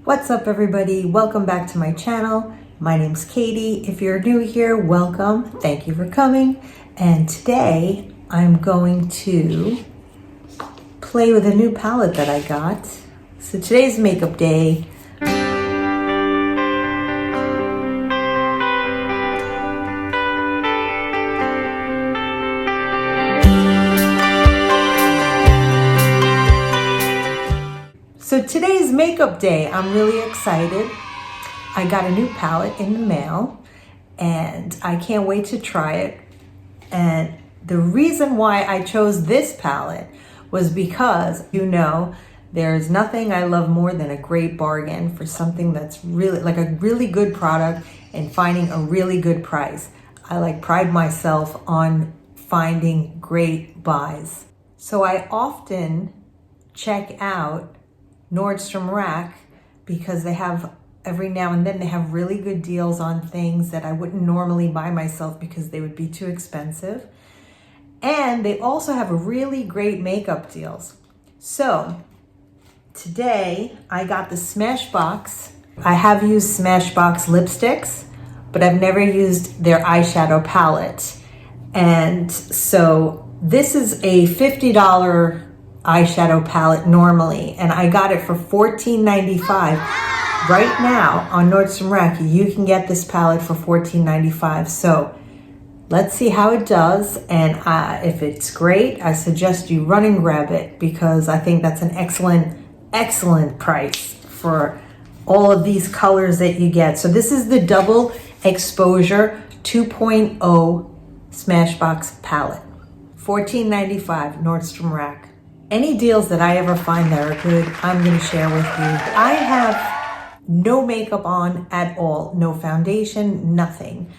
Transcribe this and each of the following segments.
What's up everybody? Welcome back to my channel. My name's Katie. If you're new here, welcome. Thank you for coming. And today I'm going to play with a new palette that I got. So today's makeup day. So today's makeup day, I'm really excited. I got a new palette in the mail and I can't wait to try it. And the reason why I chose this palette was because, there's nothing I love more than a great bargain for something that's really like a really good product and finding a really good price. I pride myself on finding great buys. So I often check out Nordstrom Rack because they have every now and then they have really good deals on things that I wouldn't normally buy myself because they would be too expensive. And they also have really great makeup deals. So today I got the Smashbox. I have used Smashbox lipsticks, but I've never used their eyeshadow palette. And so this is a $50 eyeshadow palette normally, and I got it for $14.95. Right now on Nordstrom Rack, you can get this palette for $14.95. So let's see how it does, and if it's great, I suggest you run and grab it because I think that's an excellent price for all of these colors that you get. So this is the Double Exposure 2.0 Smashbox palette, $14.95 Nordstrom Rack. Any deals that I ever find that are good, I'm going to share with you. I have no makeup on at all, no foundation, nothing.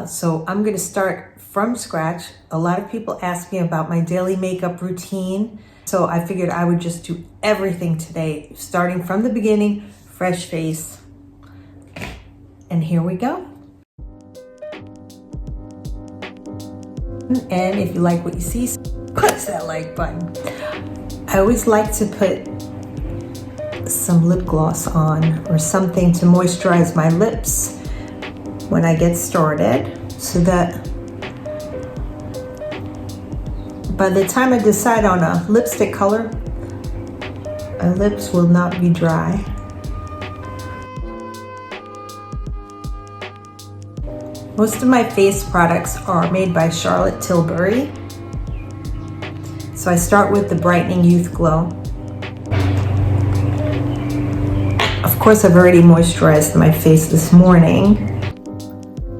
So I'm going to start from scratch. A lot of people ask me about my daily makeup routine. So I figured I would just do everything today, starting from the beginning, fresh face. And here we go. And if you like what you see, push that like button. I always like to put some lip gloss on or something to moisturize my lips when I get started, so that by the time I decide on a lipstick color, my lips will not be dry. Most of my face products are made by Charlotte Tilbury. So I start with the Brightening Youth Glow. Of course, I've already moisturized my face this morning.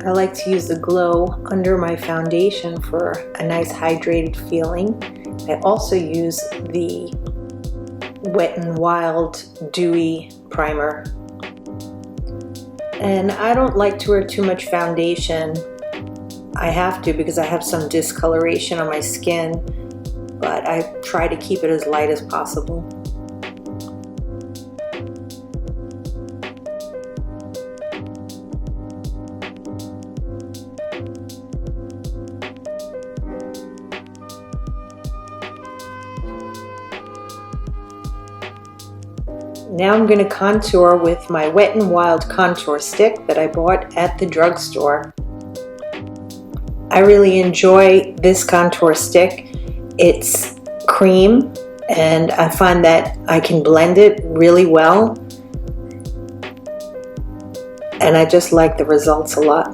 I like to use the glow under my foundation for a nice hydrated feeling. I also use the Wet n Wild Dewy Primer. And I don't like to wear too much foundation. I have to because I have some discoloration on my skin, but I try to keep it as light as possible. Now I'm going to contour with my Wet n Wild contour stick that I bought at the drugstore. I really enjoy this contour stick. It's cream and I find that I can blend it really well, and I just like the results a lot.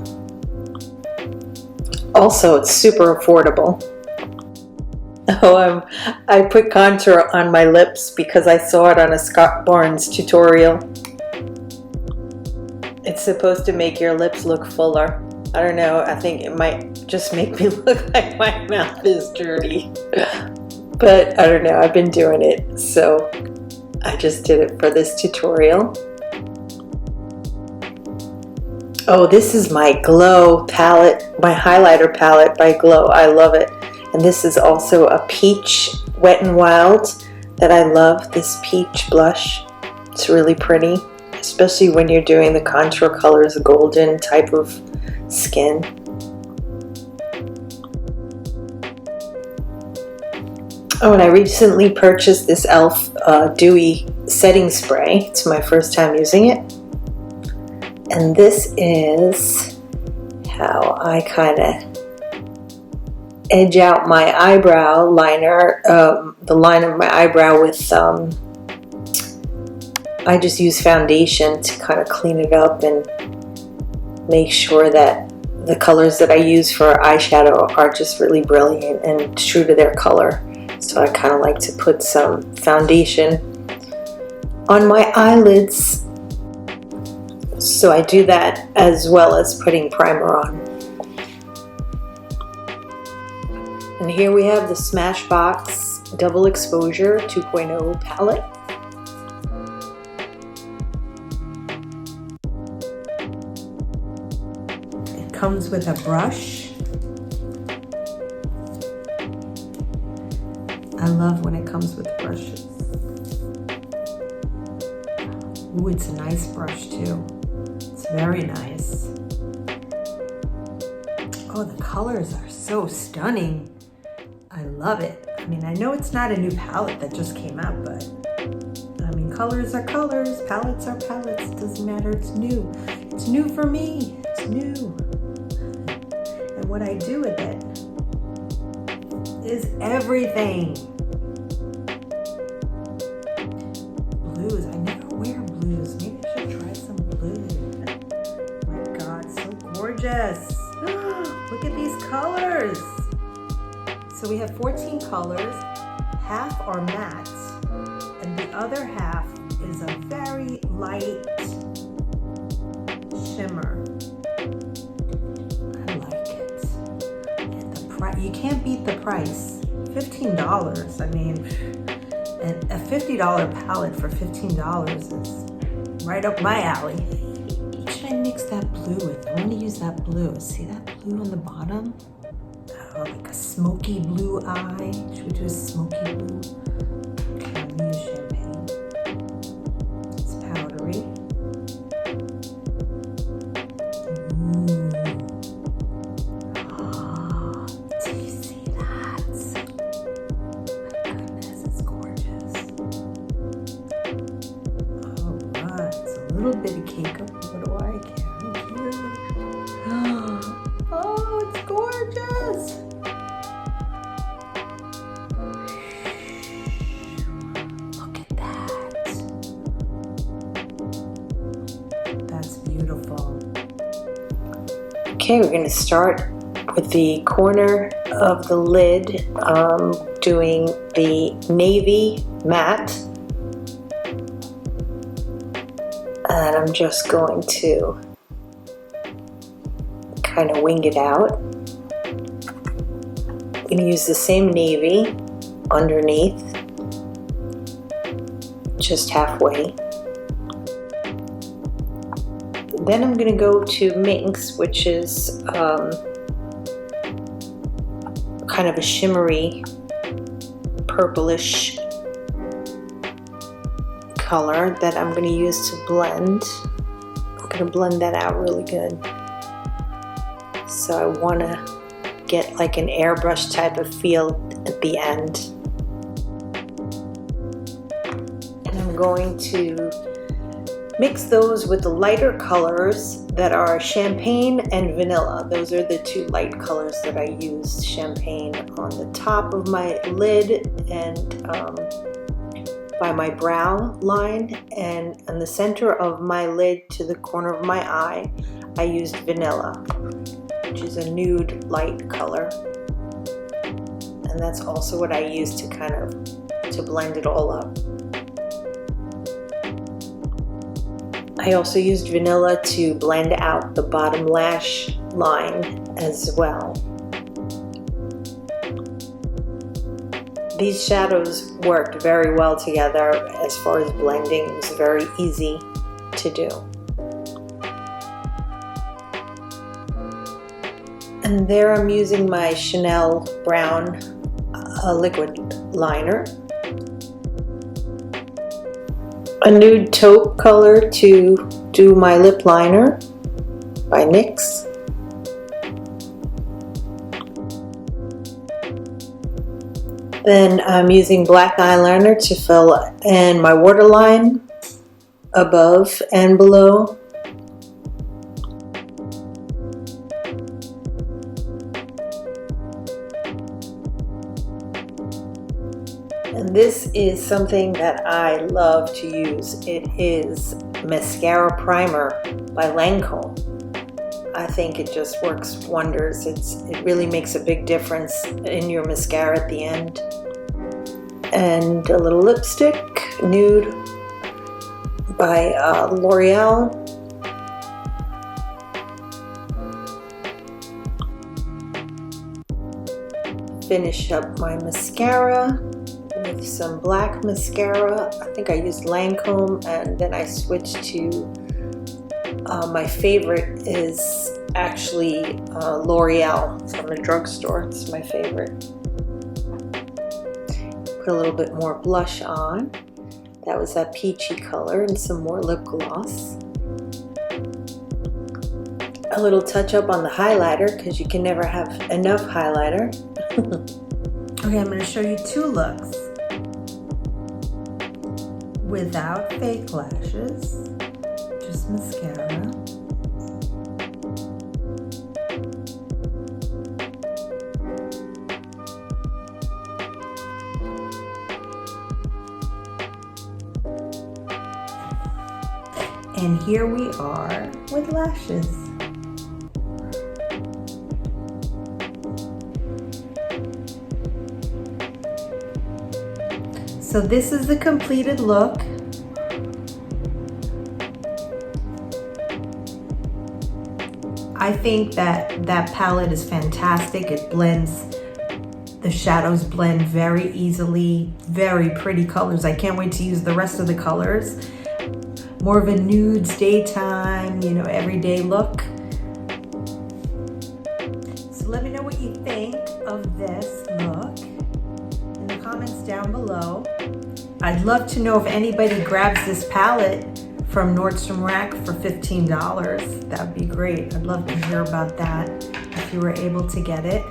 Also, it's super affordable. I put contour on my lips because I saw it on a Scott Barnes tutorial. It's supposed to make your lips look fuller. I don't know, I think it might just make me look like my mouth is dirty. But I don't know, I've been doing it, so I just did it for this tutorial. Oh, this is my Glow palette, my highlighter palette by Glow. I love it. And this is also a peach Wet n Wild that I love, this peach blush. It's really pretty, especially when you're doing the contour colors, golden type of skin. Oh, and I recently purchased this e.l.f. Dewy setting spray. It's my first time using it. And this is how I kind of edge out my eyebrow liner, the line of my eyebrow with I just use foundation to kind of clean it up and make sure that the colors that I use for eyeshadow are just really brilliant and true to their color. So I kind of like to put some foundation on my eyelids. So I do that as well as putting primer on. And here we have the Smashbox Double Exposure 2.0 palette. It comes with a brush. I love when it comes with brushes. Ooh, it's a nice brush too. It's very nice. Oh, the colors are so stunning. I love it. I mean, I know it's not a new palette that just came out, but I mean, colors are colors, palettes are palettes. It doesn't matter, it's new. It's new for me, it's new. And what I do with it is everything. Blues, I never wear blues. Maybe I should try some blue. Oh my God, so gorgeous. Look at these colors. So we have 14 colors, half are matte, and the other half is a very light shimmer. I like it. And the price, you can't beat the price. $15, I mean, and a $50 palette for $15 is right up my alley. What should I mix that blue with? I want to use that blue. See that blue on the bottom? Oh, like a smoky blue eye. Should we do a smoky blue? Okay, I'm gonna use champagne. It's powdery. Ooh. Oh, do you see that? My goodness, it's gorgeous. All right, it's a little bit of cake up. What do I carry here? Oh, it's gorgeous. Look at that. That's beautiful. Okay, we're going to start with the corner of the lid, doing the navy matte. And I'm just going to kind of wing it out. I'm going to use the same navy underneath, just halfway. Then I'm going to go to Minx, which is kind of a shimmery purplish color that I'm going to use to blend. I'm going to blend that out really good. So I want to get like an airbrush type of feel at the end. And I'm going to mix those with the lighter colors that are champagne and vanilla. Those are the two light colors that I used. Champagne on the top of my lid and by my brow line, and in the center of my lid to the corner of my eye, I used vanilla, which is a nude light color. And that's also what I use to kind of to blend it all up. I also used vanilla to blend out the bottom lash line as well. These shadows worked very well together as far as blending. It was very easy to do. And there I'm using my Chanel Brown liquid liner. A nude taupe color to do my lip liner by NYX. Then I'm using black eyeliner to fill in my waterline above and below. And this is something that I love to use. It is Mascara Primer by Lancome. I think it just works wonders. It really makes a big difference in your mascara at the end. And a little lipstick, Nude by L'Oreal. Finish up my mascara with some black mascara. I think I used Lancome, and then I switched to my favorite is actually L'Oreal from the drugstore. It's my favorite. Put a little bit more blush on. That was that peachy color, and some more lip gloss. A little touch up on the highlighter because you can never have enough highlighter. Okay, I'm going to show you two looks without fake lashes, just mascara. And here we are with lashes. So this is the completed look. I think that palette is fantastic. It blends, the shadows blend very easily, very pretty colors. I can't wait to use the rest of the colors. More of a nudes, daytime, you know, everyday look. So let me know what you think of this look in the comments down below. I'd love to know if anybody grabs this palette from Nordstrom Rack for $15. That would be great. I'd love to hear about that if you were able to get it.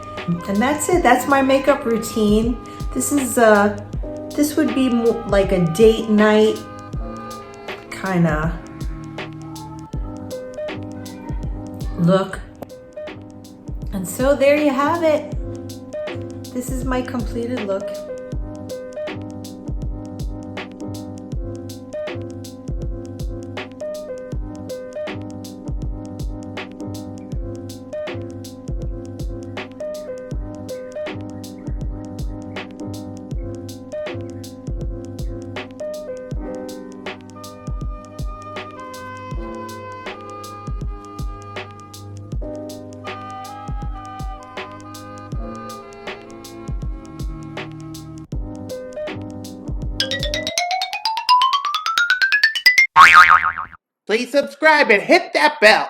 And that's it. That's my makeup routine. This would be more like a date night kind of look. And so there you have it. This is my completed look. Please subscribe and hit that bell.